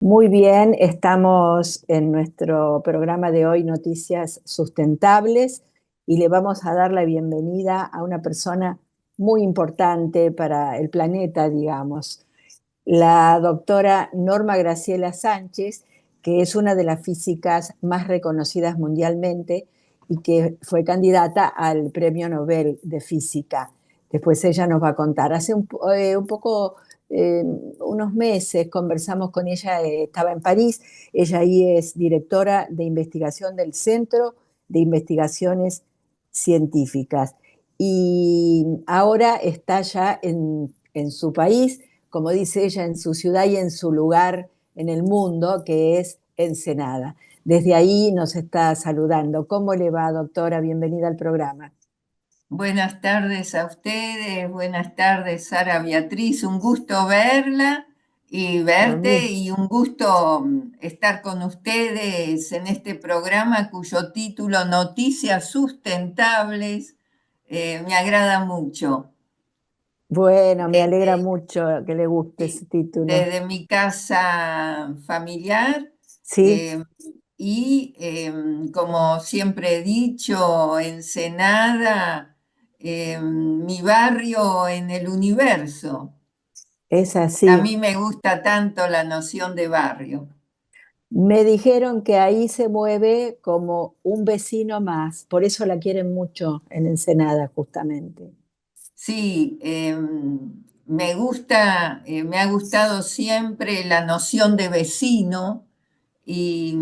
Muy bien, estamos en nuestro programa de hoy, Noticias Sustentables, y le vamos a dar la bienvenida a una persona muy importante para el planeta, digamos, la doctora Norma Graciela Sánchez, que es una de las físicas más reconocidas mundialmente y que fue candidata al Premio Nobel de Física. Después ella nos va a contar. Hace un poco, unos meses, conversamos con ella, estaba en París, ella ahí es directora de investigación del Centro de Investigaciones Científicas. Y ahora está ya en su país, como dice ella, en su ciudad y en su lugar en el mundo, que es Ensenada. Desde ahí nos está saludando. ¿Cómo le va, doctora? Bienvenida al programa. Buenas tardes a ustedes, buenas tardes Sara Beatriz, un gusto verla y Lo verte mismo. y un gusto estar con ustedes en este programa cuyo título Noticias Sustentables me agrada mucho. Bueno, me alegra Desde, mucho que le guste ese sí, título. desde mi casa familiar Sí, eh, y como siempre he dicho, Ensenada, mi barrio en el universo. es A así. mí me gusta tanto la noción de barrio. Me dijeron que ahí se mueve como un vecino más, por eso la quieren mucho en Ensenada, justamente. Sí, me gusta, me ha gustado siempre la noción de vecino y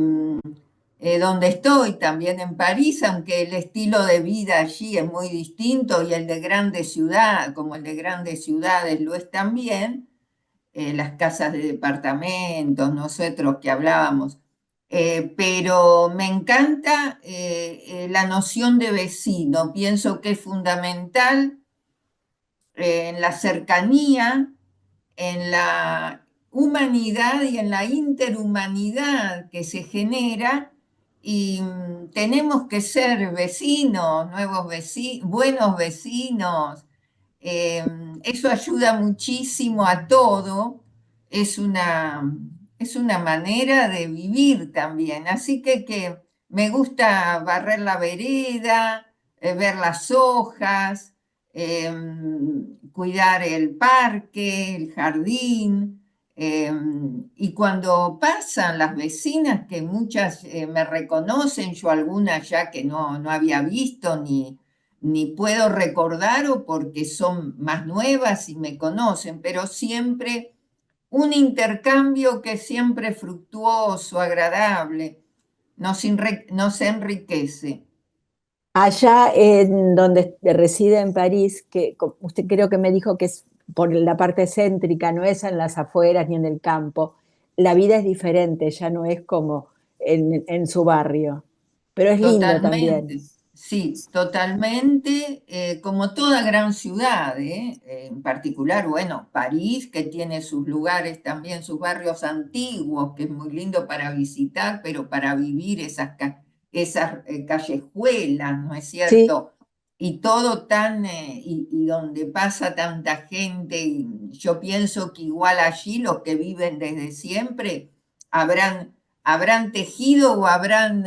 donde estoy, también en París, aunque el estilo de vida allí es muy distinto y el de grandes ciudades, como el de grandes ciudades lo es también, las casas de departamentos, nosotros que hablábamos. Pero me encanta la noción de vecino, pienso que es fundamental en la cercanía, en la humanidad y en la interhumanidad que se genera y tenemos que ser vecinos, buenos vecinos. Eh, Eso ayuda muchísimo a todo, es es una manera de vivir también. Así que me gusta barrer la vereda, ver las hojas, eh, cuidar el parque, el jardín. eh, y cuando pasan las vecinas, que muchas me reconocen, yo algunas ya que no había visto ni puedo recordar o porque son más nuevas y me conocen, pero siempre un intercambio que es siempre fructuoso, agradable, nos enriquece. Allá en donde reside en París, que usted creo que me dijo que es por la parte céntrica, no es en las afueras ni en el campo, la vida es diferente, ya no es como en su barrio, pero es lindo también. Totalmente, sí, totalmente, como toda gran ciudad, en particular, bueno, París, que tiene sus lugares también, sus barrios antiguos, que es muy lindo para visitar, pero para vivir esas callejuelas, ¿no es Sí, cierto? Y todo y donde pasa tanta gente, y yo pienso que igual allí los que viven desde siempre habrán tejido o habrán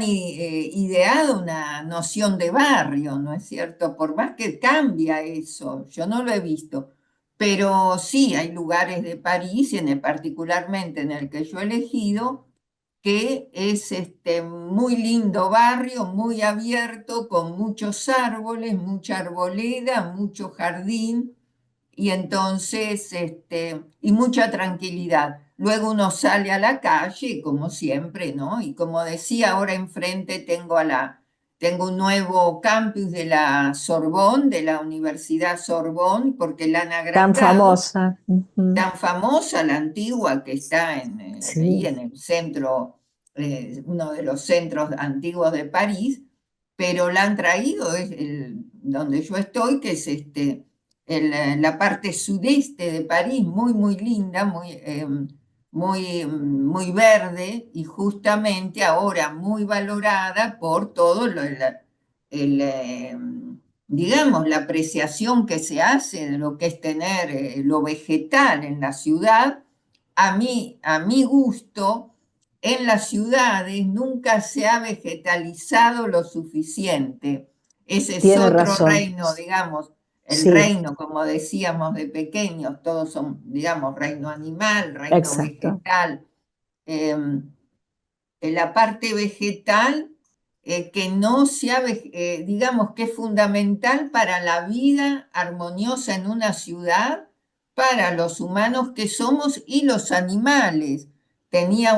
ideado una noción de barrio, ¿no es cierto? Por más que cambia eso, yo no lo he visto, pero sí hay lugares de París, particularmente en el que yo he elegido, que es muy lindo barrio, muy abierto, con muchos árboles, mucha arboleda, mucho jardín y entonces, y mucha tranquilidad. Luego uno sale a la calle, como siempre, ¿no? Y como decía, ahora enfrente tengo un nuevo campus de la Sorbonne, de la Universidad Sorbonne, porque la han tan agrandado, famosa. Ujú. tan famosa la antigua que está ahí Sí. en el centro, uno de los centros antiguos de París, pero la han traído, donde yo estoy, que es la parte sudeste de París, muy, muy linda, muy verde y justamente ahora muy valorada por todo el, eh, digamos, la apreciación que se hace de lo que es tener lo vegetal en la ciudad a mi gusto, en las ciudades nunca se ha vegetalizado lo suficiente. Ese es Tiene otro razón. reino, digamos, el Sí, reino, como decíamos de pequeños, todos son, digamos, reino animal, reino exacto. vegetal. En la parte vegetal, que no se ha, digamos, que es fundamental para la vida armoniosa en una ciudad, para los humanos que somos y los animales. Tenía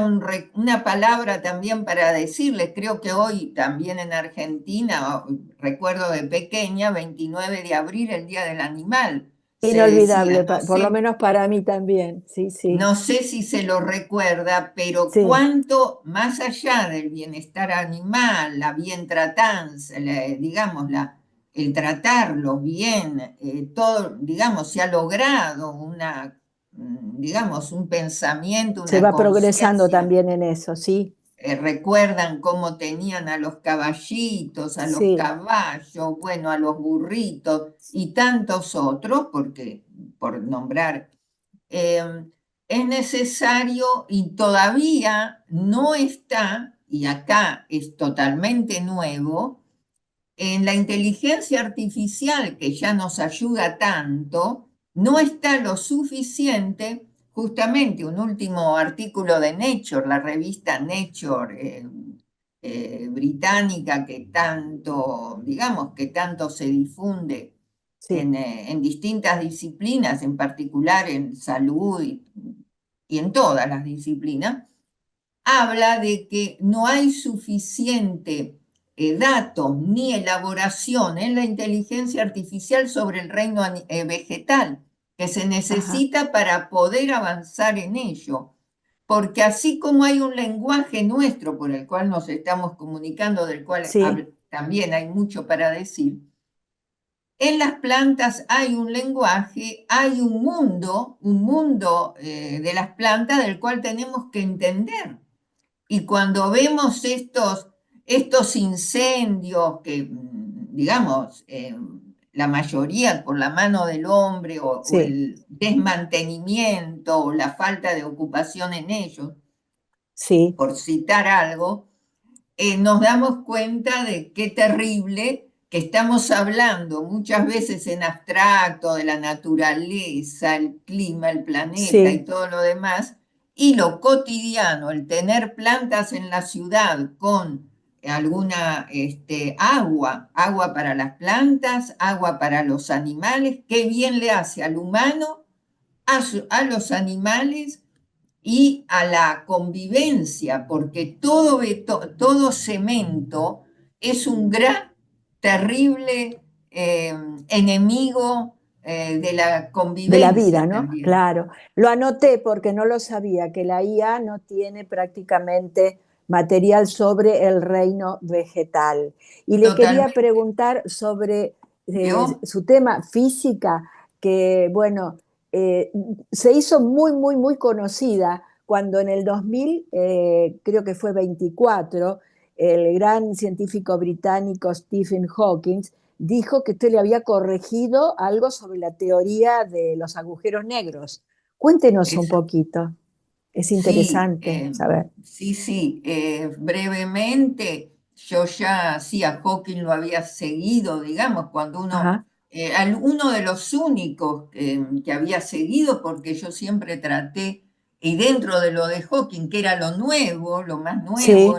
una palabra también para decirles, creo que hoy también en Argentina, recuerdo de pequeña, 29 de abril, el Día del Animal, se decía, Inolvidable, no por lo sé. menos para mí también. Sí, sí, No sé si se lo recuerda, pero sí, cuánto más allá del bienestar animal, la bien tratanza, digamos, el tratarlos bien, todo, digamos, se ha logrado digamos, un pensamiento, se una va progresando conciencia. también en eso, sí, Recuerdan cómo tenían a los caballitos, a los sí, caballos, bueno, a los burritos y tantos otros, porque por nombrar, eh, es necesario y todavía no está, y acá es totalmente nuevo, en la inteligencia artificial que ya nos ayuda tanto, no está lo suficiente. Justamente un último artículo de Nature, la revista Nature, británica, que tanto, digamos, que tanto se difunde sí, en distintas disciplinas, en particular en salud y en todas las disciplinas, habla de que no hay suficiente datos ni elaboración en la inteligencia artificial sobre el reino vegetal que se ajá, necesita para poder avanzar en ello. Porque así como hay un lenguaje nuestro por el cual nos estamos comunicando, del cual sí, también hay mucho para decir, en las plantas hay un lenguaje, hay un mundo de las plantas del cual tenemos que entender. Y cuando vemos estos incendios que, digamos, la mayoría por la mano del hombre o sí, el desmantenimiento o la falta de ocupación en ellos, sí, por citar algo, nos damos cuenta de qué terrible que estamos hablando muchas veces en abstracto de la naturaleza, el clima, el planeta y sí, todo lo demás, y lo cotidiano, el tener plantas en la ciudad con alguna agua para las plantas, agua para los animales, qué bien le hace al humano, a los animales y a la convivencia, porque todo cemento es un gran, terrible eh, enemigo de la de la vida, convivencia ¿no? también. Claro. Lo anoté porque no lo sabía, que la IA no tiene prácticamente material sobre el reino vegetal. Y le quería Totalmente. preguntar sobre ¿Vio? su tema física, que bueno, eh, se hizo muy, muy, muy conocida cuando en el 2000, creo que fue 24, el gran científico británico Stephen Hawking dijo que usted le había corregido algo sobre la teoría de los agujeros negros. Cuéntenos un Eso. poquito. Es Sí, interesante saber. sí, sí. Brevemente, yo ya, sí, a Hawking lo había seguido, digamos, cuando Ajá, uno de los únicos que había seguido, porque yo siempre traté, y dentro de lo de Hawking, que era lo nuevo, lo más nuevo, sí,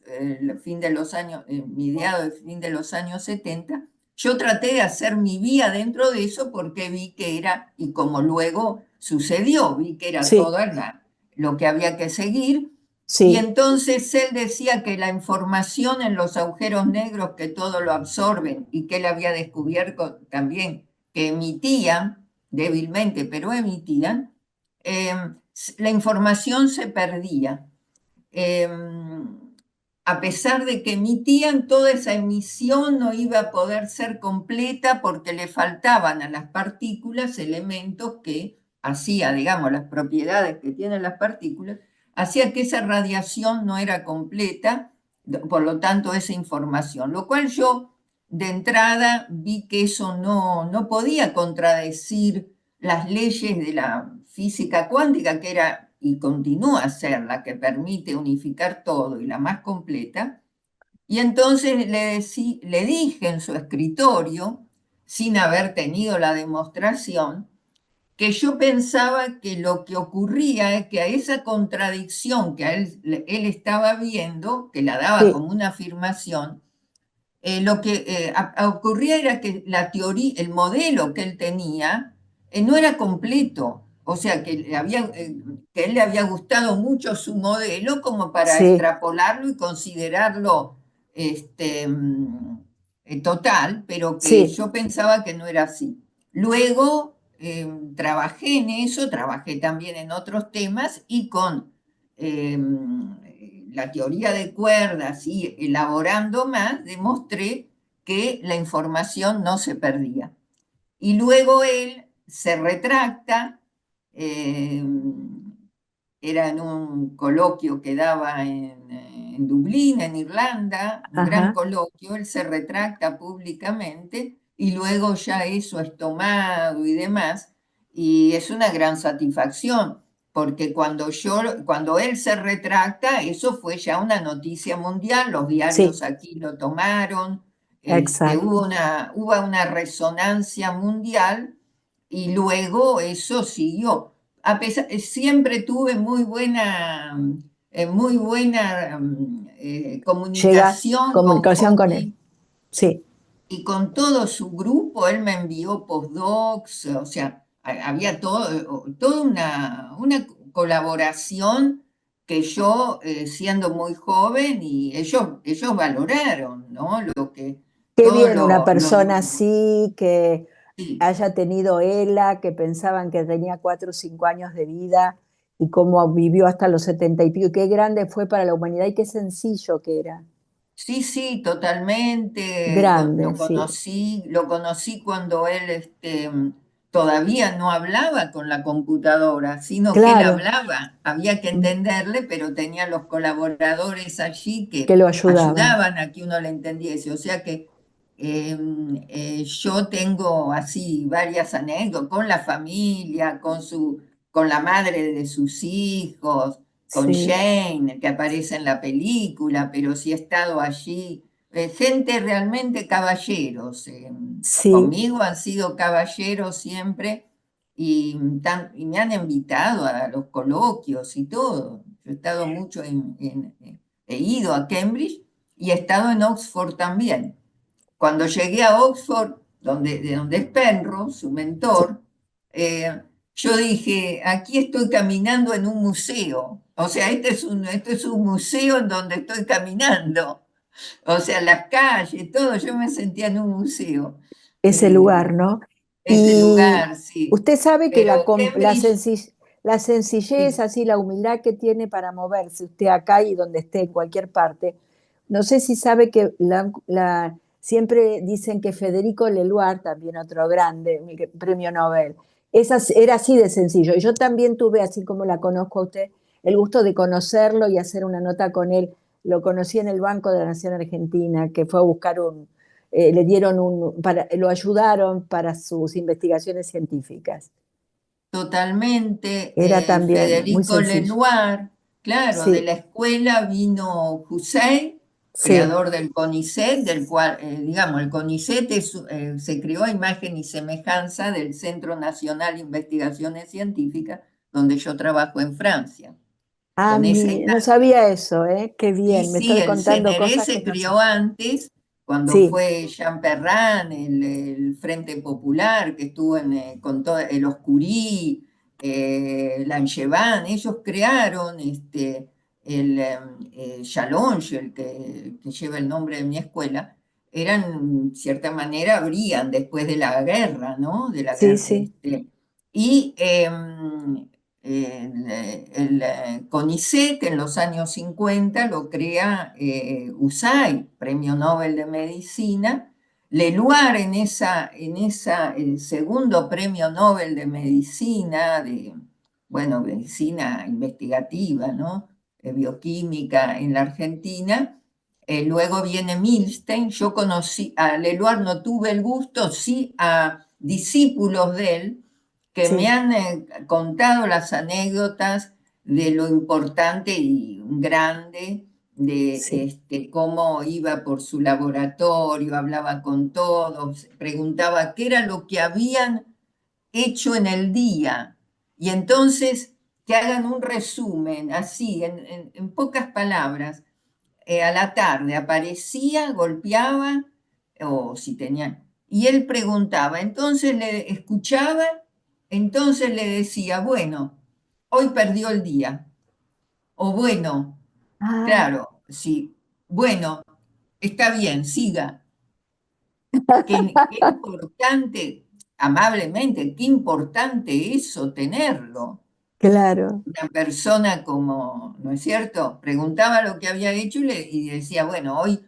en el fin de los años, mediados del fin de los años 70, yo traté de hacer mi vía dentro de eso porque vi que era, y como luego sucedió, vi que era sí, toda lo que había que seguir. Y sí, entonces él decía que la información en los agujeros negros, que todo lo absorben, y que él había descubierto también que emitían, débilmente, pero emitían, eh, la información se perdía. Eh, a pesar de que emitían, toda esa emisión no iba a poder ser completa porque le faltaban a las partículas elementos que hacía, digamos, las propiedades que tienen las partículas, hacía que esa radiación no era completa, por lo tanto, esa información, lo cual yo de entrada vi que eso no podía contradecir las leyes de la física cuántica, que era y continúa a ser la que permite unificar todo y la más completa. Y entonces le dije en su escritorio, sin haber tenido la demostración, que yo pensaba que lo que ocurría es que a esa contradicción que él estaba viendo, que la daba sí, como una afirmación, lo que ocurría era que la teoría, el modelo que él tenía, no era completo. O sea, que él le había gustado mucho su modelo como para sí, extrapolarlo y considerarlo total, pero que sí, yo pensaba que no era así. Luego trabajé en eso, trabajé también en otros temas y con eh, la teoría de cuerdas y elaborando más, demostré que la información no se perdía. Y luego él se retracta, eh, era en un coloquio que daba en Dublín, en Irlanda, un gran ajá, coloquio, él se retracta públicamente y luego ya eso es tomado y demás, y es una gran satisfacción, porque cuando él se retracta, eso fue ya una noticia mundial, los diarios sí, aquí lo tomaron, exacto. hubo una resonancia mundial y luego eso siguió. Siempre tuve muy buena Llega comunicación con comunicación con él. Hawking Sí, y con todo su grupo. Él me envió postdocs, o sea, había toda una colaboración que yo, siendo muy joven, y ellos valoraron, ¿no? qué Todo bien una lo persona así que sí. haya tenido ELA, que pensaban que tenía 4 o 5 años de vida y cómo vivió hasta los 70 y pico. Y qué grande fue para la humanidad y qué sencillo que era. Sí, sí, totalmente. Grande, sí. Lo conocí cuando él todavía no hablaba con la computadora, sino que él Claro, hablaba. Había que entenderle, pero tenía los colaboradores allí que que lo ayudaban. ayudaban a que uno le entendiese. O sea que yo tengo así varias anécdotas con la familia, con la madre de sus hijos, con Sí, Jane, que aparece en la película, pero sí he estado allí. Gente realmente caballeros. sí, Conmigo han sido caballeros siempre y me han invitado a los coloquios y todo. Yo he estado mucho he ido a Cambridge y he estado en Oxford también. Cuando llegué a Oxford, de donde es Penrose, su sí. mentor, yo dije, aquí estoy caminando en un museo. O sea, este es un museo en donde estoy caminando. O sea, las calles, todo, yo me sentía en un museo. Ese Eh, lugar, ¿no? ese Y lugar, sí. usted sabe que Pero Cambridge, la sencillez, sí, así la humildad que tiene para moverse usted acá y donde esté, en cualquier parte. No sé si sabe que siempre dicen que Federico Leluar, también otro grande, premio Nobel, era así de sencillo. Y yo también tuve, así como la conozco a usted, el gusto de conocerlo y hacer una nota con él. Lo conocí en el Banco de la Nación Argentina, que fue a buscar le dieron lo ayudaron para sus investigaciones científicas. totalmente, Era también muy Federico sencillo. Lenoir, claro, de la Sí, escuela vino Hussein, sí, creador del CONICET, del cual, digamos, el CONICET se creó a imagen y semejanza del Centro Nacional de Investigaciones Científicas, donde yo trabajo en Francia. ah, Con esa no sabía eso, ¿eh? Qué Sí, bien, me sí, estoy el contando CNR cosas que se no sé. crió antes, cuando Sí, fue Jean Perrin, el Frente Popular, que estuvo con todo el Oscurí, Langevin, ellos crearon Challonge, que lleva el nombre de mi escuela, eran, en cierta manera, habrían después de la guerra, ¿no? De la sí, guerra, sí, y el CONICET en los años 50 lo crea USAID, Premio Nobel de Medicina. Leluar el segundo Premio Nobel de Medicina, bueno, medicina investigativa, ¿no? Bioquímica en la Argentina. Luego viene Milstein. Yo conocí a Leluar, no tuve el gusto, sí a discípulos de él que me sí, han contado las anécdotas de lo importante y grande de sí. cómo iba por su laboratorio, hablaba con todos, preguntaba qué era lo que habían hecho en el día. Y entonces que hagan un resumen, así, en pocas palabras, a la tarde aparecía, golpeaba, o si tenía, y él preguntaba, entonces le escuchaba, entonces le decía, bueno, hoy perdió el día, o bueno, Ah, claro, sí, bueno, está bien, siga. Qué importante, amablemente, qué importante eso tenerlo. claro. Una persona como, ¿no es cierto? Preguntaba lo que había hecho y decía, bueno, hoy,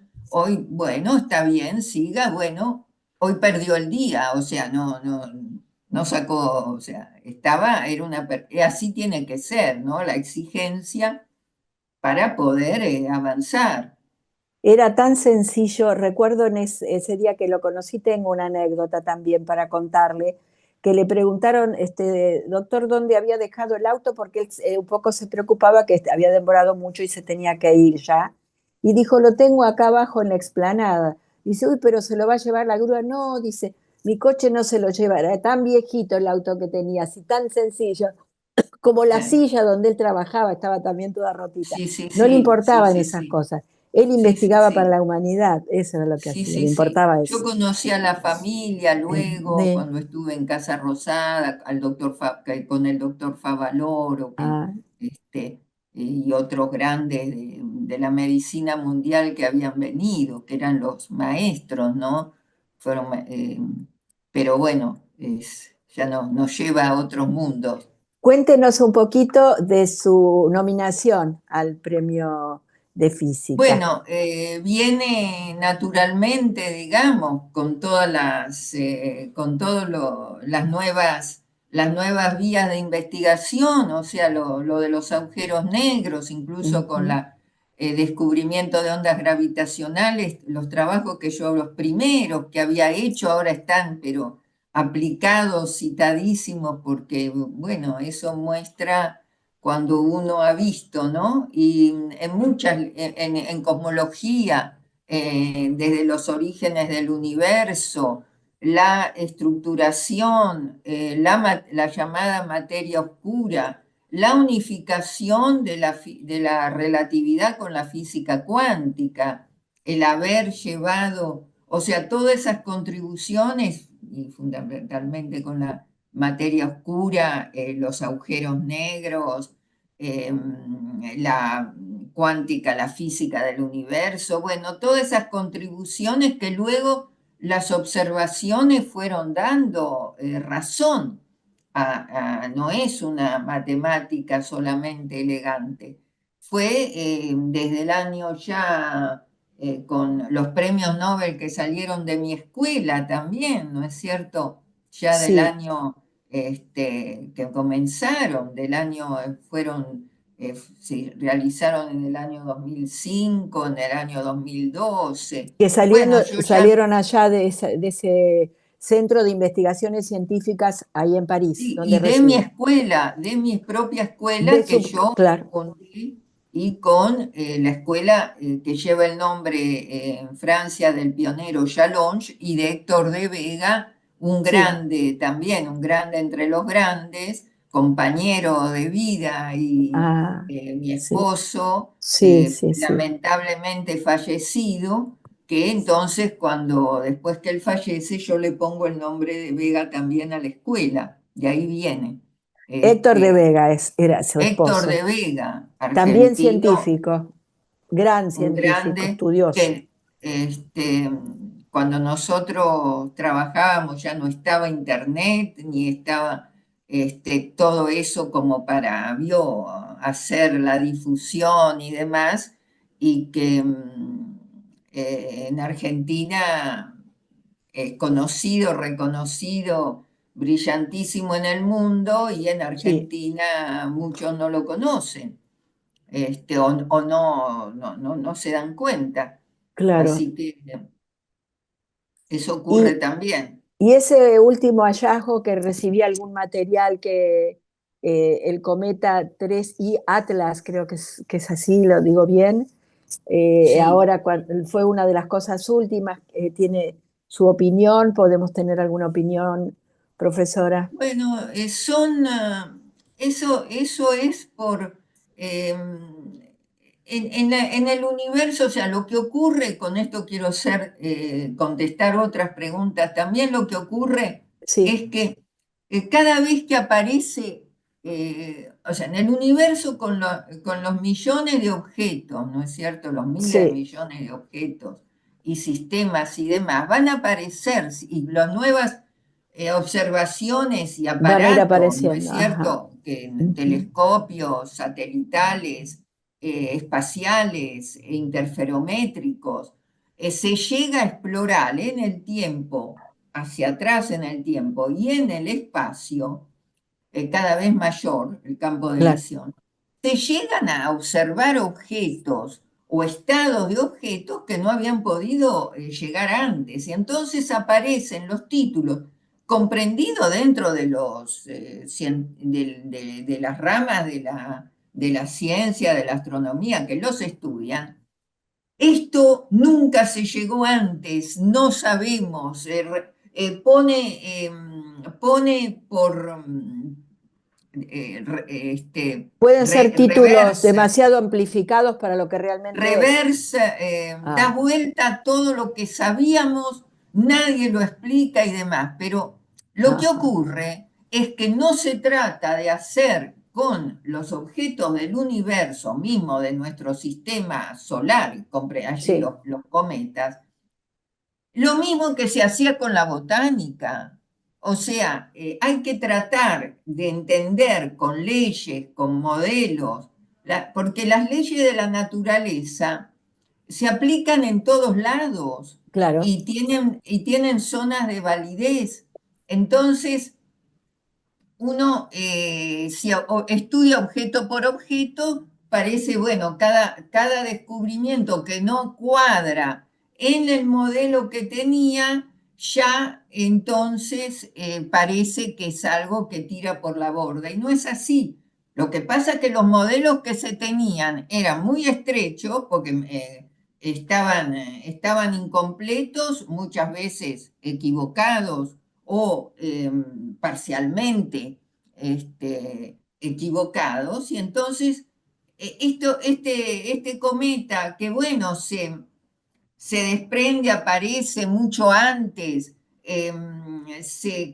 bueno, está bien, siga, bueno, hoy perdió el día, o sea, no sacó, o sea, era así tiene que ser, ¿no? La exigencia para poder avanzar. Era tan sencillo, recuerdo en ese día que lo conocí, tengo una anécdota también para contarle, que le preguntaron, doctor, ¿dónde había dejado el auto? Porque él un poco se preocupaba que había demorado mucho y se tenía que ir ya. Y dijo, lo tengo acá abajo en la explanada. Dice, uy, pero se lo va a llevar la grúa. No, dice, mi coche no se lo lleva, era tan viejito el auto que tenía, así tan sencillo, como la Sí, silla donde él trabajaba estaba también toda rotita. sí, sí, No le sí, sí, importaban sí, esas sí, cosas. Él sí, sí, investigaba para sí. la humanidad, eso era lo que Sí, hacía, le sí, sí. importaba Yo eso. conocí a la familia luego, De, cuando estuve en Casa Rosada, con el doctor Favaloro, ah, y otros grandes de la medicina mundial que habían venido, que eran los maestros, ¿no? Pero bueno, ya nos lleva a otros mundos. cuéntenos un poquito de su nominación al premio de física. Bueno, viene naturalmente, digamos, con todas con las nuevas vías de investigación, o sea, lo de los agujeros negros, incluso con Ujú. descubrimiento de ondas gravitacionales, los trabajos los primeros que había hecho ahora están, pero aplicados, citadísimos, porque, bueno, eso muestra cuando uno ha visto, ¿no? Y en cosmología, desde los orígenes del universo, la estructuración, la llamada materia oscura, la unificación de la relatividad con la física cuántica, el haber llevado, o sea, todas esas contribuciones, y fundamentalmente con la materia oscura, los agujeros negros, eh, la cuántica, la física del universo, bueno, todas esas contribuciones que luego las observaciones fueron dando razón no es una matemática solamente elegante. Fue desde el año ya con los premios Nobel que salieron de mi escuela también, ¿no es cierto? Ya del Sí, año que comenzaron, se realizaron en el año 2005, en el año 2012. que Bueno, yo ya, salieron allá de ese Centro de Investigaciones Científicas ahí en París, sí, donde y de mi reside. escuela, de mi propia De escuela que su, yo claro. fundé y con la escuela que lleva el nombre en Francia del pionero Jalonge y de Héctor de Vega, un Sí. grande también, un grande entre los grandes, compañero de vida y Ah, mi sí, esposo, sí, sí, sí. lamentablemente fallecido, que entonces después que él fallece, yo le pongo el nombre de Vega también a la escuela, de ahí viene. Héctor de Este, Vega era su Héctor esposo. de Vega, También argentino, científico, gran un científico, grande, estudioso. que cuando nosotros trabajábamos ya no estaba internet, ni estaba todo eso como para, hacer la difusión y demás, y que en Argentina conocido, reconocido, brillantísimo en el mundo, y en Sí, Argentina muchos no lo conocen, o no se dan cuenta. claro. Así que eso ocurre Y, también. y ese último hallazgo que recibí algún material el cometa 3I Atlas, creo que es así, lo digo bien. Sí. Ahora fue una de las cosas últimas, tiene su opinión, podemos tener alguna opinión, profesora. Bueno, eso es por, en el universo, o sea, lo que ocurre, con esto quiero contestar otras preguntas, también lo que ocurre Sí, es que cada vez que aparece, o sea, en el universo con los millones de objetos, ¿no es cierto? Los miles de sí, millones de objetos y sistemas y demás, van a aparecer, y las nuevas observaciones y van a ir aparatos, ¿no es apareciendo, ajá. cierto? Que en Ujú. telescopios satelitales, espaciales e interferométricos, se llega a explorar en el tiempo, hacia atrás en el tiempo y en el espacio, cada vez mayor el campo de Claro, visión, se llegan a observar objetos o estados de objetos que no habían podido llegar antes. Y entonces aparecen los títulos comprendidos dentro de de las ramas de la ciencia, de la astronomía que los estudian. Esto nunca se llegó antes, no sabemos. Pone por pueden ser títulos reversa, demasiado amplificados para lo que realmente es. da Ah, vuelta a todo lo que sabíamos, nadie lo explica y demás, pero lo que ajá, ocurre es que no se trata de hacer con los objetos del universo mismo, de nuestro sistema solar, allí sí, los cometas, lo mismo que se hacía con la botánica. O sea, hay que tratar de entender con leyes, con modelos, porque las leyes de la naturaleza se aplican en todos lados claro, y tienen zonas de validez. Entonces, uno, si estudia objeto por objeto, parece, bueno, cada descubrimiento que no cuadra en el modelo que tenía, ya entonces parece que es algo que tira por la borda. Y no es así. Lo que pasa es que los modelos que se tenían eran muy estrechos porque estaban incompletos, muchas veces equivocados o parcialmente equivocados, y entonces este cometa que bueno, se desprende, aparece mucho antes,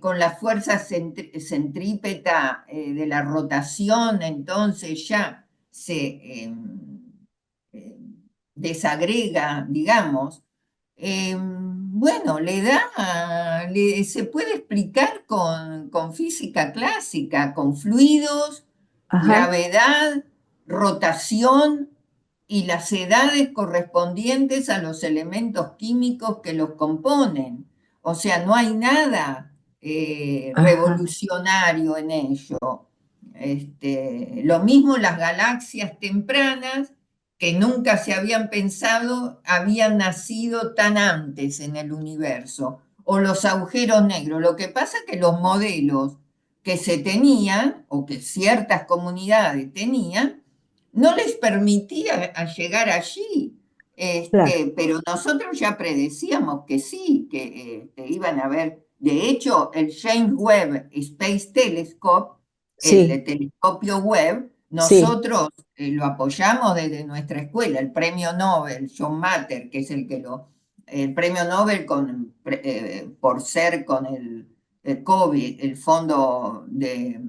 con la fuerza centrípeta de la rotación, entonces ya eh, desagrega, digamos. Bueno, se puede explicar con física clásica, con fluidos, ajá, gravedad, rotación y las edades correspondientes a los elementos químicos que los componen. O sea, no hay nada ajá, revolucionario en ello. Lo mismo las galaxias tempranas que nunca se habían pensado habían nacido tan antes en el universo, o los agujeros negros. Lo que pasa es que los modelos que se tenían, o que ciertas comunidades tenían, no les permitía llegar allí. claro, Pero nosotros ya predecíamos que sí, que iban a haber. De hecho, el James Webb Space Telescope, sí, el telescopio Webb, sí, nosotros lo apoyamos desde nuestra escuela, el premio Nobel, John Matter, que es el premio Nobel por ser con el COVID, el fondo de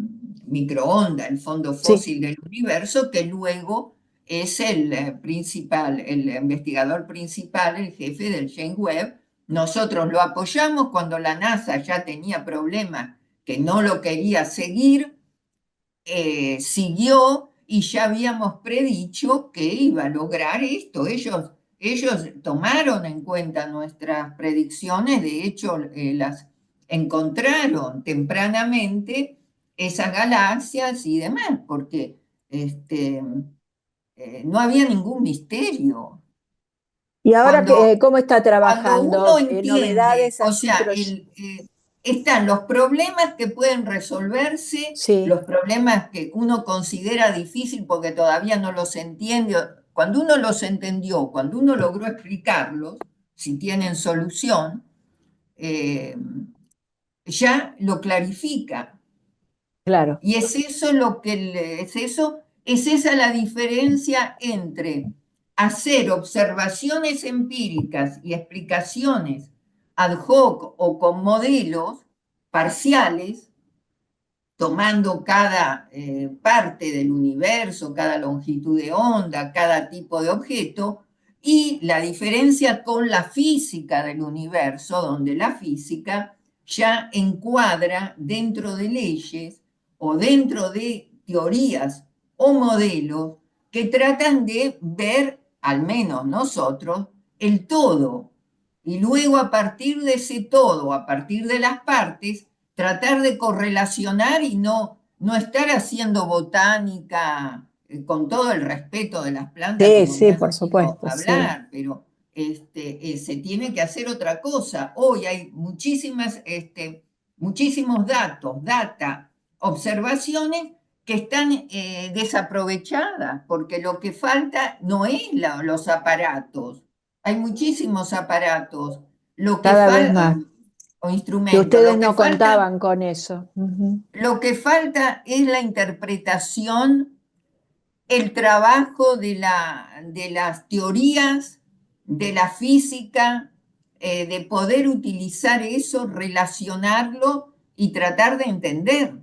microondas, el fondo sí, fósil del universo, que luego es el principal, el investigador principal, el jefe del James Webb. Nosotros lo apoyamos cuando la NASA ya tenía problemas que no lo quería seguir, siguió y ya habíamos predicho que iba a lograr esto. Ellos tomaron en cuenta nuestras predicciones, de hecho las encontraron tempranamente esas galaxias y demás, porque no había ningún misterio. y ahora Cuando, ¿cómo está cuando uno trabajando? entiende, Novedades o así, sea, pero están los problemas que pueden resolverse, Sí, los problemas que uno considera difícil porque todavía no los entiende. Cuando uno los entendió, cuando uno logró explicarlos, si tienen solución, eh, ya lo clarifica. claro. Y es eso lo que es esa la diferencia entre hacer observaciones empíricas y explicaciones ad hoc o con modelos parciales, tomando cada parte del universo, cada longitud de onda, cada tipo de objeto, y la diferencia con la física del universo, donde la física ya encuadra dentro de leyes o dentro de teorías o modelos que tratan de ver, al menos nosotros, el todo. Y luego a partir de ese todo, a partir de las partes, tratar de correlacionar y no estar haciendo botánica con todo el respeto de las plantas, Sí, como me sí, has por oído supuesto, sí. hablar, pero se tiene que hacer otra cosa. Hoy hay muchísimos datos, data, observaciones que están desaprovechadas, porque lo que falta no es los aparatos. Hay muchísimos aparatos, lo que Cada vez falta, más. o Que instrumentos, ustedes no contaban con eso. Ujú. lo que falta es la interpretación, el trabajo de las teorías, de la física, de poder utilizar eso, relacionarlo y tratar de entender.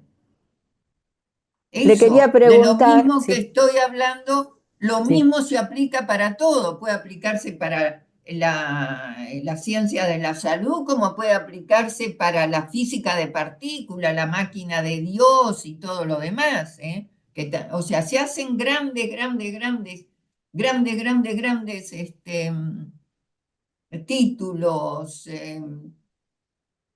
Le quería Eso, de lo preguntar, mismo que sí, estoy hablando, lo sí. mismo se aplica para todo. Puede aplicarse para la ciencia de la salud, como puede aplicarse para la física de partículas, la máquina de Dios y todo lo demás, ¿eh? O sea, se hacen grandes títulos,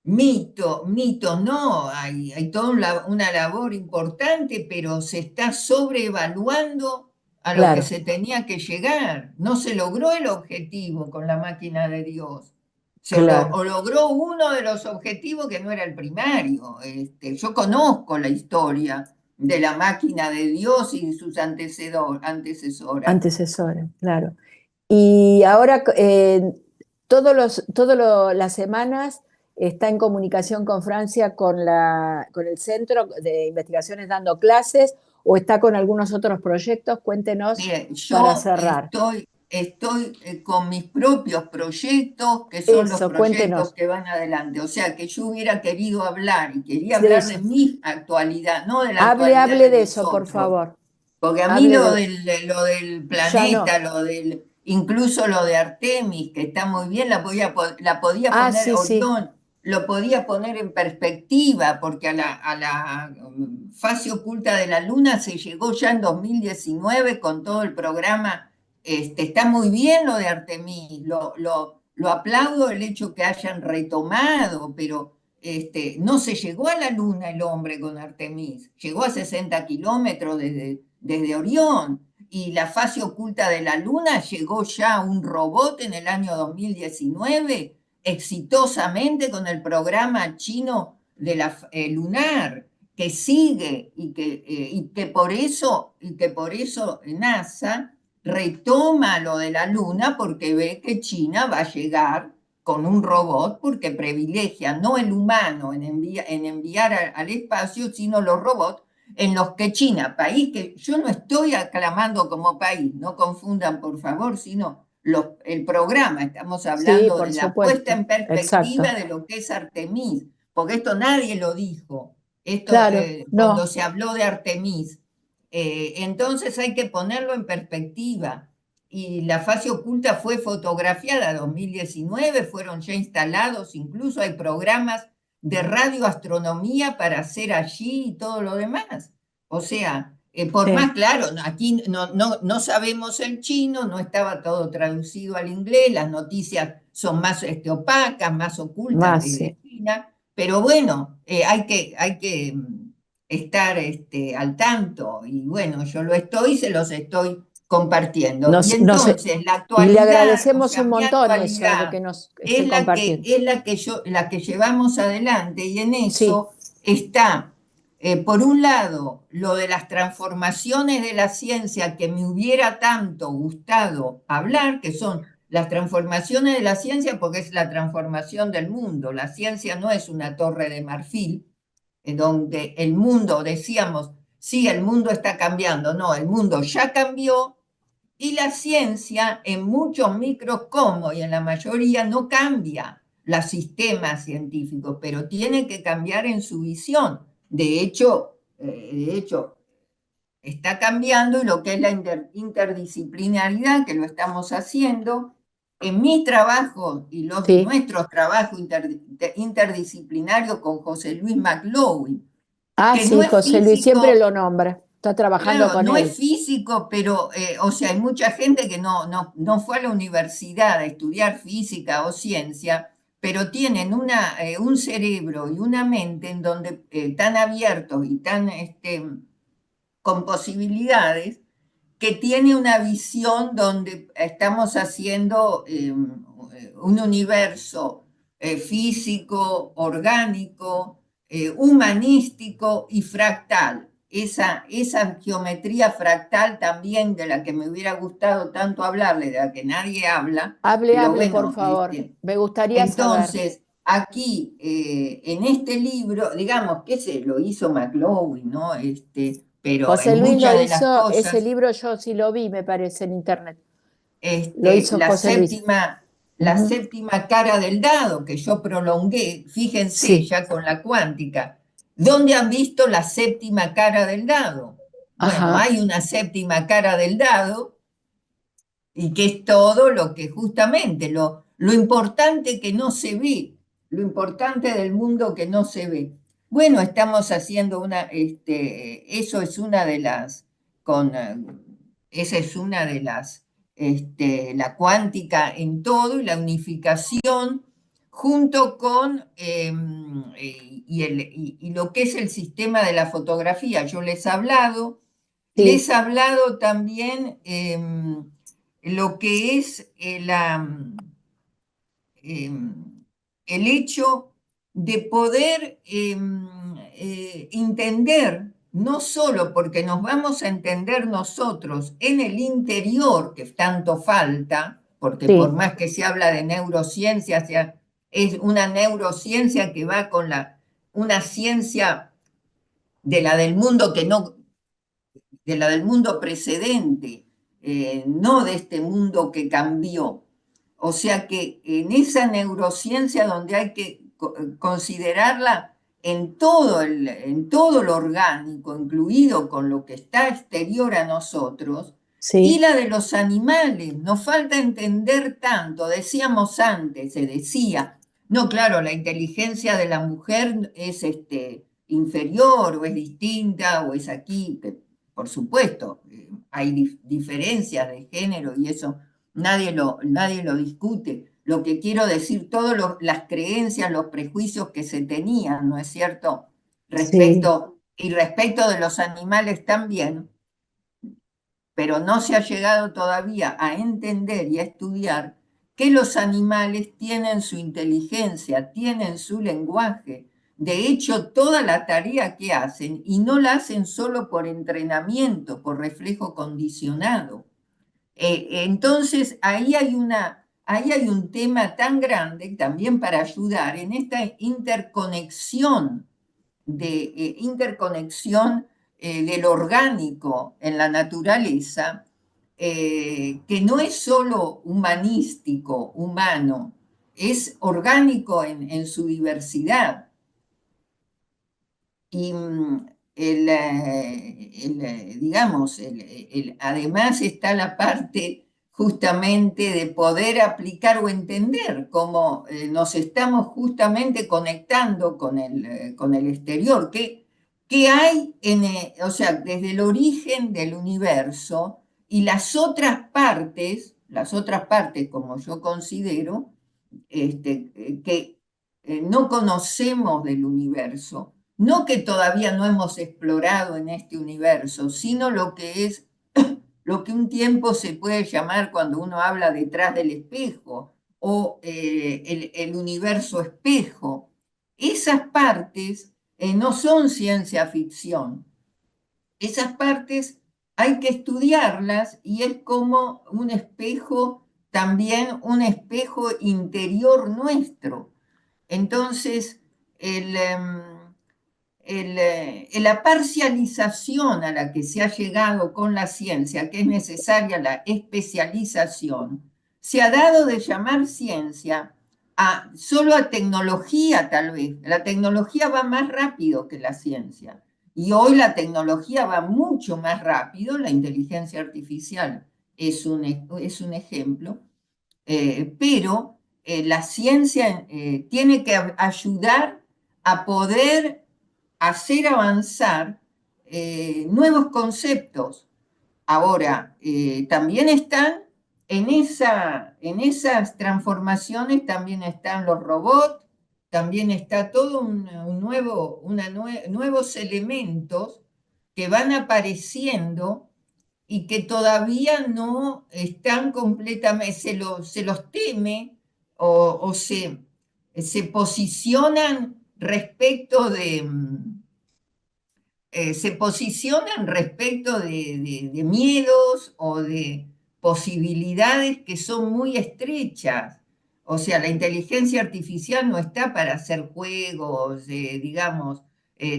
mitos no, hay toda una labor importante, pero se está sobreevaluando a lo que Claro, se tenía que llegar. No se logró el objetivo con la máquina de Dios. claro. O logró uno de los objetivos que no era el primario. Yo conozco la historia de la máquina de Dios y sus antecesoras. Antecesores, claro. Y ahora, las semanas está en comunicación con Francia con el Centro de Investigaciones dando clases o está con algunos otros proyectos. Cuéntenos Bien, para yo cerrar. estoy con mis propios proyectos, que son los Eso, proyectos cuéntenos. que van adelante. O sea, que yo hubiera querido hablar y quería De hablar de eso. mi actualidad, no de la Hable, actualidad hable de de los eso, por otros. favor. Porque a mí Hable de... lo del Ya planeta, no. incluso lo de Artemis, que está muy bien, la podía Ah, poner, sí, sí. Orión, lo podía poner en perspectiva, porque a la fase oculta de la Luna se llegó ya en 2019 con todo el programa. Está muy bien lo de Artemis, lo aplaudo el hecho que hayan retomado, pero no se llegó a la Luna el hombre con Artemis, llegó a 60 kilómetros desde Orión, y la fase oculta de la Luna llegó ya un robot en el año 2019 exitosamente con el programa chino de lunar, que sigue y que por eso NASA retoma lo de la Luna porque ve que China va a llegar con un robot porque privilegia no el humano en enviar al espacio, sino los robots en los que China, país que yo no estoy aclamando como país, no confundan por favor, sino el programa, estamos Sí, hablando por de la puesta supuesto. en perspectiva Exacto. de lo que es Artemis, porque esto nadie lo dijo, esto Claro, cuando no. se habló de Artemis. Entonces hay que ponerlo en perspectiva. Y la fase oculta fue fotografiada en 2019, fueron ya instalados, incluso hay programas de radioastronomía para hacer allí y todo lo demás. O sea, por Sí. más claro, aquí no sabemos el chino, no estaba todo traducido al inglés, las noticias son más opacas, más ocultas Más, desde sí. China, pero bueno, hay que estar al tanto y bueno, yo lo estoy, se los estoy compartiendo. Y Nos, entonces la y le actualidad, o agradecemos sea, un mi montón eso de actualidad que nos esté compartiendo. es la que llevamos adelante, y en Sí, eso está, por un lado, lo de las transformaciones de la ciencia que me hubiera tanto gustado hablar, que son las transformaciones de la ciencia, porque es la transformación del mundo. La ciencia no es una torre de marfil, en donde el mundo, decíamos, sí, el mundo está cambiando. No, el mundo ya cambió, y la ciencia en muchos micros como y en la mayoría no cambia los sistemas científicos, pero tiene que cambiar en su visión. De hecho, está cambiando, y lo que es la interdisciplinaridad, que lo estamos haciendo, en mi trabajo y sí. nuestros trabajos interdisciplinarios con José Luis McLaughlin, Ah, que no sí, es José Luis siempre físico. lo nombra. Está trabajando Claro, con no es él. físico, pero, o sea, hay mucha gente que no fue a la universidad a estudiar física o ciencia, pero tienen un cerebro y una mente en donde tan abiertos y tan con posibilidades, que tiene una visión donde estamos haciendo un universo físico, orgánico, humanístico y fractal. Esa geometría fractal también, de la que me hubiera gustado tanto hablarle, de la que nadie habla, Hable, pero hable, por bueno, favor. Me gustaría saber. entonces, aquí, en este libro, digamos que se lo hizo McLaughlin, ¿no? Pero José en Luis lo muchas de las hizo, ese cosas, libro yo sí lo vi, me parece, en internet. Lo hizo la José Luis. séptima, la Ujú. séptima cara del dado, que yo prolongué, fíjense Sí, ya con la cuántica, ¿dónde han visto la séptima cara del dado? Bueno, ajá, hay una séptima cara del dado, y que es todo lo que justamente, lo importante que no se ve, lo importante del mundo que no se ve. Bueno, estamos haciendo eso es una de las, esa es una de las, la cuántica en todo, y la unificación junto con, y lo que es el sistema de la fotografía. Yo sí, les he hablado también, lo que es el hecho de poder entender, no solo porque nos vamos a entender nosotros en el interior, que tanto falta, porque por sí, más que se habla de neurociencia, es una neurociencia que va con una ciencia de la del mundo que no, de la del mundo precedente, no de este mundo que cambió. O sea que en esa neurociencia, donde hay que considerarla en todo lo orgánico, incluido con lo que está exterior a nosotros, y sí, la de los animales. Nos falta entender tanto. Decíamos antes, se decía, no, claro, la inteligencia de la mujer es inferior, o es distinta, o es aquí, por supuesto, hay diferencias de género, y eso nadie lo discute. Lo que quiero decir, todas las creencias, los prejuicios que se tenían, ¿no es cierto? sí, Respecto de los animales también, pero no se ha llegado todavía a entender y a estudiar que los animales tienen su inteligencia, tienen su lenguaje. De hecho, toda la tarea que hacen, y no la hacen solo por entrenamiento, por reflejo condicionado. Entonces, ahí hay un tema tan grande también para ayudar en esta interconexión del orgánico en la naturaleza, que no es solo humanístico, humano, es orgánico en su diversidad. Y digamos, además está la parte justamente de poder aplicar o entender cómo nos estamos justamente conectando con el exterior. ¿Qué hay o sea, desde el origen del universo, y las otras partes, como yo considero, que no conocemos del universo? No que todavía no hemos explorado en este universo, sino lo que un tiempo se puede llamar cuando uno habla detrás del espejo o el universo espejo. Esas partes no son ciencia ficción. Esas partes hay que estudiarlas y es como un espejo, también un espejo interior nuestro. Entonces, la parcialización a la que se ha llegado con la ciencia, que es necesaria la especialización, se ha dado de llamar ciencia solo a tecnología tal vez. La tecnología va más rápido que la ciencia. Y hoy la tecnología va mucho más rápido, la inteligencia artificial es un ejemplo, pero la ciencia tiene que ayudar a poder hacer avanzar nuevos conceptos. Ahora, también están en esas transformaciones, también están los robots, también está todo nuevos elementos que van apareciendo y que todavía no están completamente, se los teme o se posicionan respecto se posicionan respecto de miedos o de posibilidades que son muy estrechas. O sea, la inteligencia artificial no está para hacer juegos, digamos,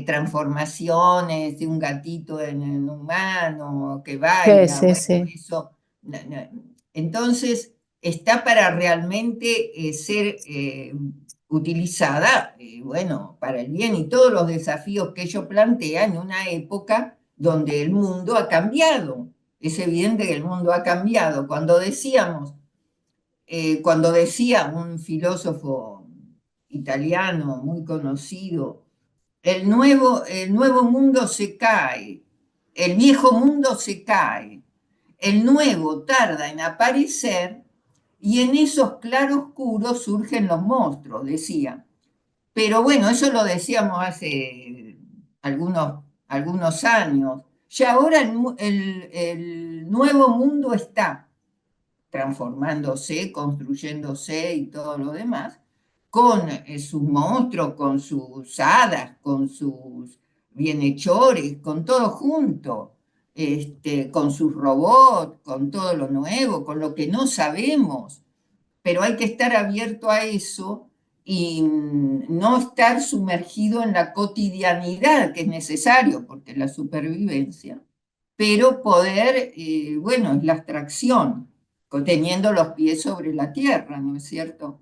transformaciones de un gatito en un humano que Sí, baila, sí, bueno, sí. eso. Entonces, está para realmente ser utilizada, bueno, para el bien y todos los desafíos que ello plantea en una época donde el mundo ha cambiado. Es evidente que el mundo ha cambiado. Cuando decía un filósofo italiano muy conocido, el nuevo mundo se cae, el viejo mundo se cae, el nuevo tarda en aparecer y en esos claroscuros surgen los monstruos, decía. Pero bueno, eso lo decíamos hace algunos años. Ya ahora el nuevo mundo está transformándose, construyéndose y todo lo demás, con sus monstruos, con sus hadas, con sus bienhechores, con todo junto, con sus robots, con todo lo nuevo, con lo que no sabemos, pero hay que estar abierto a eso y no estar sumergido en la cotidianidad, que es necesario, porque es la supervivencia, pero poder, bueno, es la abstracción, teniendo los pies sobre la tierra, ¿no es cierto?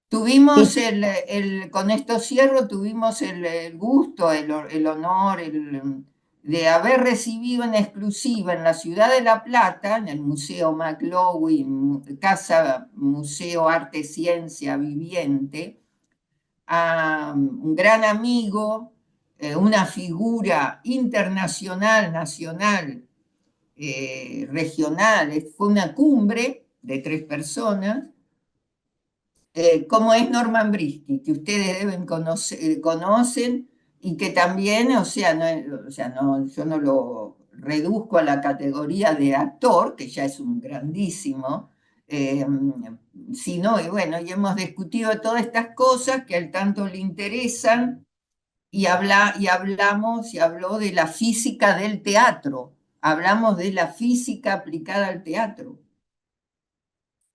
Tuvimos Y con esto cierro, tuvimos el gusto, el honor de haber recibido en exclusiva en la ciudad de La Plata, en el Museo McLaughlin, Casa Museo Arte Ciencia Viviente, a un gran amigo, una figura internacional, nacional, regional. Fue una cumbre de 3 personas, como es Norman Brisky, que ustedes deben conocen y que también, yo no lo reduzco a la categoría de actor, que ya es un grandísimo, eh, sino, y bueno, y hemos discutido todas estas cosas que al tanto le interesan y habló de la física del teatro, hablamos de la física aplicada al teatro.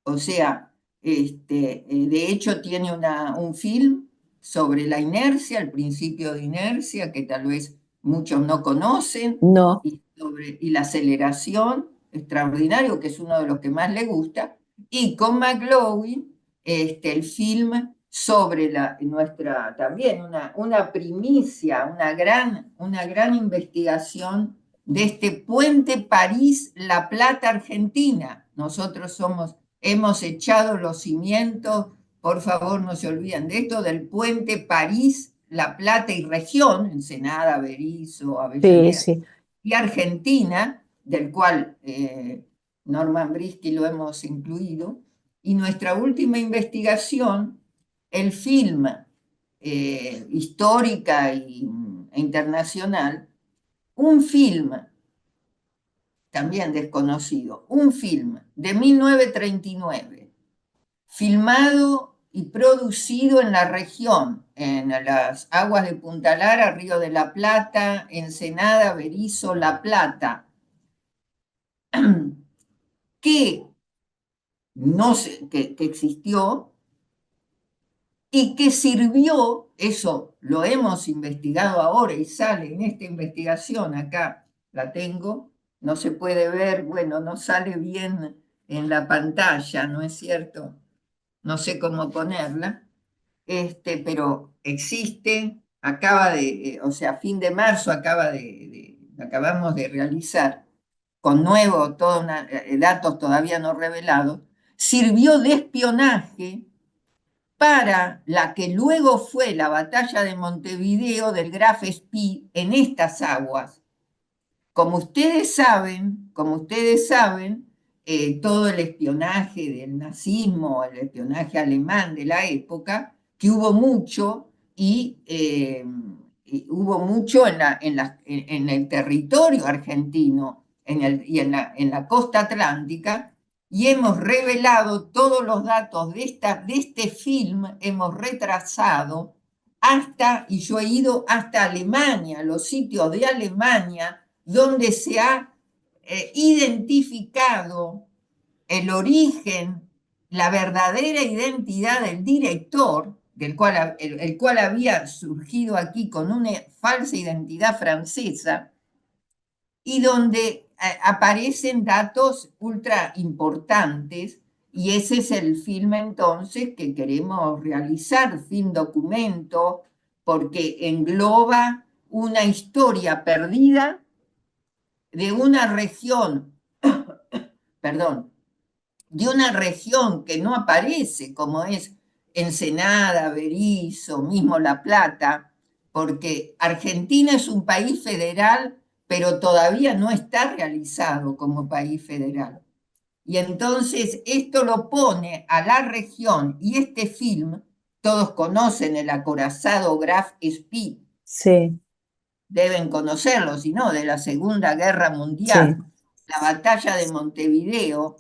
O sea, de hecho tiene un film sobre la inercia, el principio de inercia, que tal vez muchos no conocen, no, y la aceleración, extraordinario, que es uno de los que más le gusta, y con McLaughlin, el film sobre también una primicia, una gran investigación de este puente París-La Plata, Argentina. Nosotros hemos echado los cimientos, por favor no se olviden de esto, del puente París, La Plata y región, Ensenada, Berisso, sí, Avellaneda, sí. y Argentina, del cual Norman Brisky lo hemos incluido, y nuestra última investigación, el film histórica e internacional, un film también desconocido, un film de 1939, filmado y producido en la región, en las aguas de Punta Lara, Río de la Plata, Ensenada, Berisso, La Plata, que, no se, que existió y que sirvió, eso lo hemos investigado ahora y sale en esta investigación, acá la tengo, no se puede ver, bueno, no sale bien en la pantalla, ¿no es cierto? No sé cómo ponerla, pero existe, acaba de, o sea, fin de marzo acabamos de realizar con nuevo, datos todavía no revelados, sirvió de espionaje para la que luego fue la batalla de Montevideo del Graf Spee en estas aguas. Como ustedes saben, todo el espionaje del nazismo, el espionaje alemán de la época, que hubo mucho y hubo mucho en el territorio argentino y en la costa atlántica, y hemos revelado todos los datos de este film, hemos retrasado y yo he ido hasta Alemania, los sitios de Alemania, donde se ha identificado el origen, la verdadera identidad del director, el cual había surgido aquí con una falsa identidad francesa, y donde aparecen datos ultra importantes, y ese es el film entonces que queremos realizar, film documento, porque engloba una historia perdida de una región, perdón, de una región que no aparece, como es Ensenada, Berisso, mismo La Plata, porque Argentina es un país federal, pero todavía no está realizado como país federal. Y entonces esto lo pone a la región, y este film, todos conocen el acorazado Graf Spee, Sí, deben conocerlo, si no, de la Segunda Guerra sí. Mundial, la batalla de Montevideo,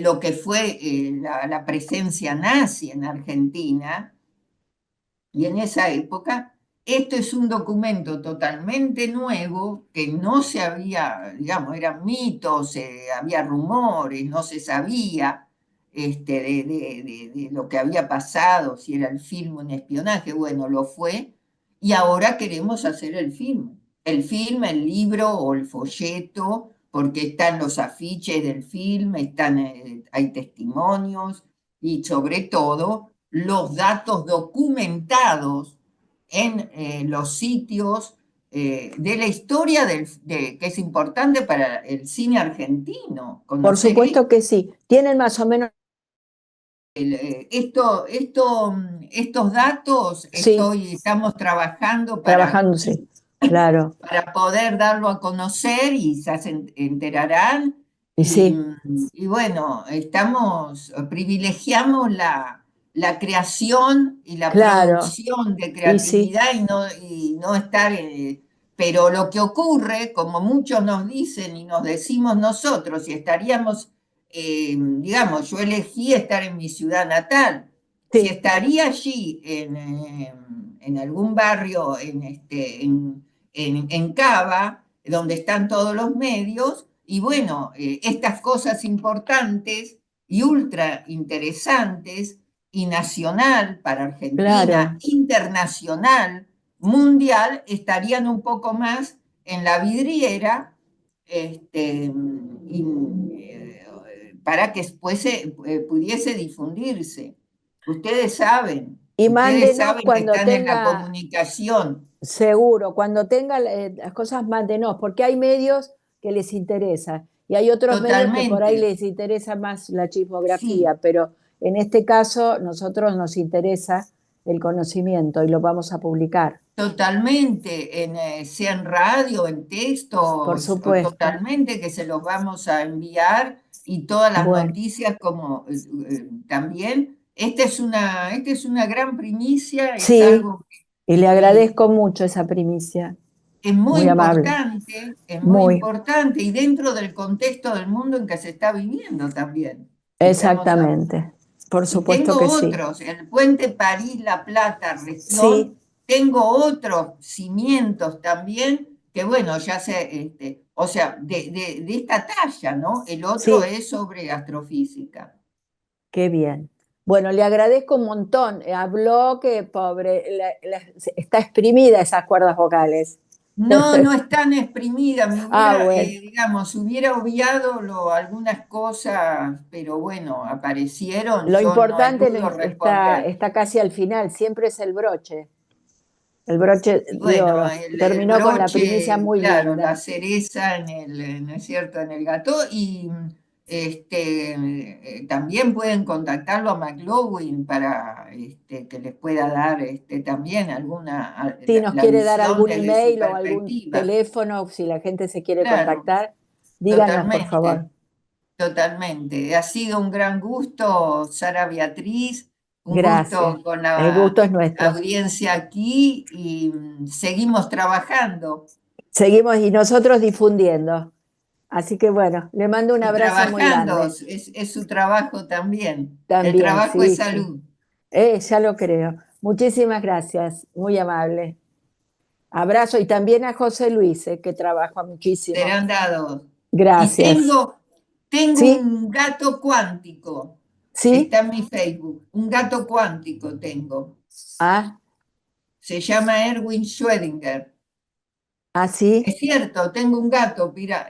lo que fue la presencia nazi en Argentina, y en esa época, esto es un documento totalmente nuevo que no se había, digamos, eran mitos, había rumores, no se sabía de lo que había pasado, si era el film un espionaje, bueno, lo fue, y ahora queremos hacer el film, el libro o el folleto, porque están los afiches del film, hay testimonios, y sobre todo los datos documentados en los sitios de la historia que es importante para el cine argentino, Por conocer supuesto que sí. Tienen más o menos, estos datos, sí, estamos trabajando trabajando, sí, claro. para poder darlo a conocer y ya se enterarán. Y sí, Y bueno, privilegiamos la creación y la claro, producción de y sí, creatividad y no estar. Pero lo que ocurre, como muchos nos dicen y nos decimos nosotros, y estaríamos, digamos, yo elegí estar en mi ciudad natal. Si sí, estaría allí en algún barrio, en Cava, donde están todos los medios, y bueno, estas cosas importantes y ultra interesantes, y nacional para Argentina, claro. internacional, mundial, estarían un poco más en la vidriera, y, para que después pudiese difundirse. Y Ustedes mándenos saben que cuando están en la tenga, comunicación. seguro, cuando tenga las cosas, mándenos, porque hay medios que les interesa y hay otros medios que por ahí Totalmente, les interesa más la sí, chismografía, pero en este caso nosotros nos interesa el conocimiento y lo vamos a publicar, totalmente, sea en radio, en por textos, o supuesto. totalmente que se los vamos a enviar, y todas las Bueno, noticias como también. Esta es una gran primicia, es sí, algo y le y agradezco mucho esa primicia. es muy amable, es muy muy, importante y dentro del contexto del mundo en que se está viviendo también. Estamos exactamente, por y supuesto tengo que sí. otros, el puente París-La Plata, Sí, región, tengo otros cimientos también, que bueno, ya sé, o sea, de esta talla, ¿no? El otro sí, es sobre astrofísica. qué bien. Bueno, le agradezco un montón. Habló que pobre, está exprimida esas cuerdas vocales. No, no es tan exprimida, me Ah, hubiera, bueno. digamos, hubiera obviado algunas cosas, pero bueno, aparecieron, Lo yo no importante eludo está, responder. está casi al final, siempre es el broche Y de bueno, oro. el Terminó con la primicia broche, muy claro, la linda. cereza ¿no es cierto?, en el gato y también pueden contactarlo a McLaughlin para que les pueda dar también Si nos la quiere dar visión algún desde su email o algún perspectiva. teléfono, si la gente se quiere Claro, contactar, díganos, por favor. totalmente. Totalmente. Ha sido un gran gusto, Sara Beatriz, un Gracias. gusto con El gusto la es nuestro. audiencia aquí y seguimos trabajando Seguimos y nosotros difundiendo. Así que bueno, le mando un y abrazo muy trabajando, grande. es su trabajo también. El También, trabajo es sí, sí. salud. Ya lo creo. Muchísimas gracias, muy amable. Abrazo y también a José Luis, que trabaja muchísimo. Serán dados. Y Gracias. tengo ¿Sí? un gato cuántico. ¿Sí? Está en mi Facebook. Un gato cuántico tengo. Ah, Se llama Erwin Schrödinger. ah, sí. Es cierto, tengo un gato, mira,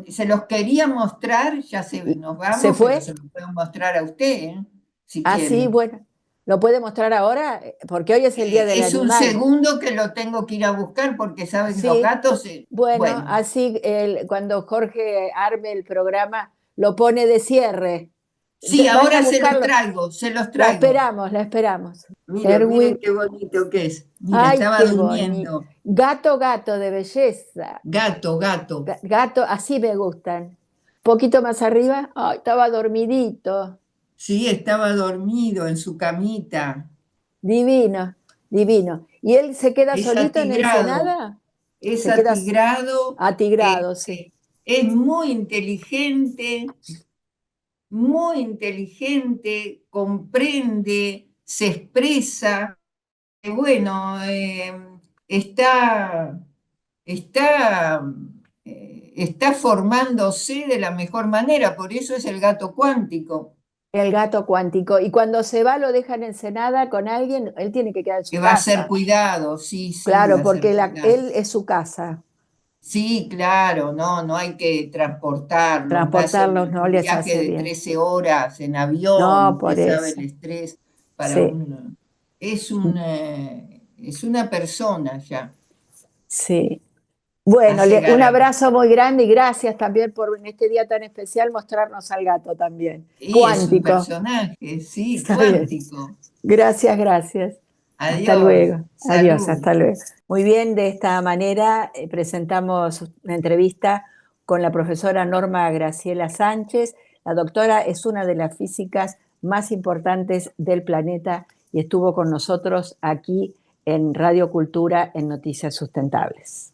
se los quería mostrar, nos ¿Se vamos, pero fue? se los puedo mostrar a usted, si Ah, sí, quiere. bueno. ¿Lo puede mostrar ahora? Porque hoy es el Día del Es un Animal. segundo que lo tengo que ir a buscar porque saben los Sí. gatos, Bueno, bueno, así cuando Jorge arme el programa, lo pone de cierre. sí, Van a ahora buscarlo. se los traigo. La esperamos. Miren, miren Erwin, qué bonito que es. Mira, ay, estaba qué bonito. durmiendo. Gato, gato de belleza. Gato, gato. Gato, así me gustan. Poquito más arriba, ay, estaba dormidito. Sí, estaba dormido en su camita. Divino, divino. ¿Y él se queda Es solito en atigrado, Ensenada? es Se queda atigrado. atigrado, sí. Es muy inteligente, comprende, se expresa. Bueno, está, está, está formándose de la mejor manera, por eso es el gato cuántico, El gato cuántico. Y cuando se va, lo dejan en Ensenada con alguien, él tiene que quedar en que su va a ser casa. cuidado, sí, sí, va Claro, a ser porque cuidado. él es su casa. Sí, claro, no, no hay que transportarlo, más Transportarlos no un les viaje hace de bien. 13 horas en avión, No, usted por sabe el eso. estrés para Sí, un... Es una persona ya, sí. Bueno, hace un garantía. abrazo muy grande y gracias también por en este día tan especial mostrarnos al gato también. Y es un Cuántico. personaje, sí, Está bien. cuántico. Gracias, gracias. Hasta Adiós, luego. Adiós, salud. hasta luego. Muy bien, de esta manera presentamos una entrevista con la profesora Norma Graciela Sánchez. La doctora es una de las físicas más importantes del planeta y estuvo con nosotros aquí en Radio Cultura en Noticias Sustentables.